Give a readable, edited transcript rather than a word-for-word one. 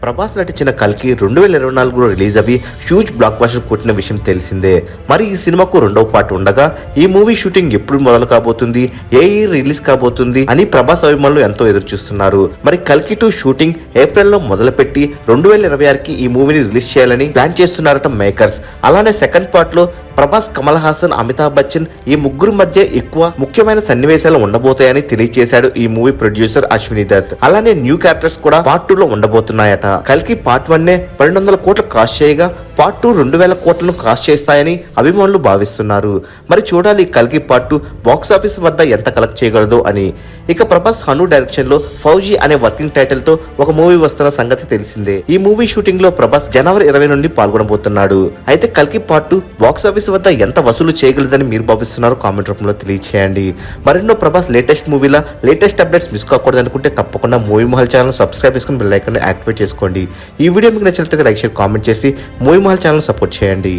ప్రభాస్ నటించిన కల్కి 2024లో రిలీజ్ అవి హ్యూజ్ బ్లాక్ బస్టర్ కొట్టిన విషయం తెలిసిందే. మరి ఈ సినిమాకు రెండవ పార్ట్ ఉండగా ఈ మూవీ షూటింగ్ ఎప్పుడు మొదలు కాబోతుంది, ఏ ఇయర్ రిలీజ్ కాబోతుంది అని ప్రభాస్ అభిమానులు ఎంతో ఎదురు చూస్తున్నారు. మరి కల్కి 2 షూటింగ్ ఏప్రిల్లో మొదలుపెట్టి 2026కి ఈ మూవీని రిలీజ్ చేయాలని ప్లాన్ చేస్తున్నారట మేకర్స్. అలానే సెకండ్ పార్ట్ లో ప్రభాస్, కమల్ హాసన్, అమితాబ్ బచ్చన్ ఈ ముగ్గురు మధ్య ఎక్కువ ముఖ్యమైన సన్నివేశాలు ఉండబోతాయని తెలియజేశాడు ఈ మూవీ ప్రొడ్యూసర్ అశ్విని దత్. అలానే న్యూ క్యారెక్టర్స్ కూడా పార్ట్ 2లో ఉండబోతున్నాయట. కల్కి పార్ట్ 1 1200 కోట్లు క్రాస్ చేయగా పార్ట్ 2 2000 కోట్లను క్రాస్ చేస్తాయని అభిమానులు భావిస్తున్నారు. మరి చూడాలి కల్కి పార్ట్ 2 బాక్స్ ఆఫీస్ వద్ద ఎంత కలెక్ట్ చేయగలదో అని. ఇక ప్రభాస్ హను డైరెక్షన్ లో ఫౌజీ అనే వర్కింగ్ టైటిల్ తో ఒక మూవీ వస్తున్న సంగతి తెలిసిందే. ఈ మూవీ షూటింగ్ లో ప్రభాస్ జనవరి 20 నుండి పాల్గొనబోతున్నాడు. అయితే కల్కి పార్ట్ 2 బాక్స్ ఆఫీస్ వద్ద ఎంత వసూలు చేయగలదని మీరు భావిస్తున్నారు కామెంట్ రూపంలో తెలియచేయండి. మరెన్నో ప్రభాస్ లేటెస్ట్ మూవీల లేటెస్ట్ అప్డేట్స్ మిస్ కాకూడదు అనుకుంటే తప్పకుండా మూవీ మహల్ ఛానల్ సబ్స్క్రైబ్ చేసుకుని బెల్ ఐకాన్ యాక్టివేట్ చేసుకోండి. ఈ వీడియో మీకు నచ్చినట్లయితే లైక్, షేర్, కామెంట్ చేసి మూవీ మహల్ ఛానల్ సపోర్ట్ చేయండి.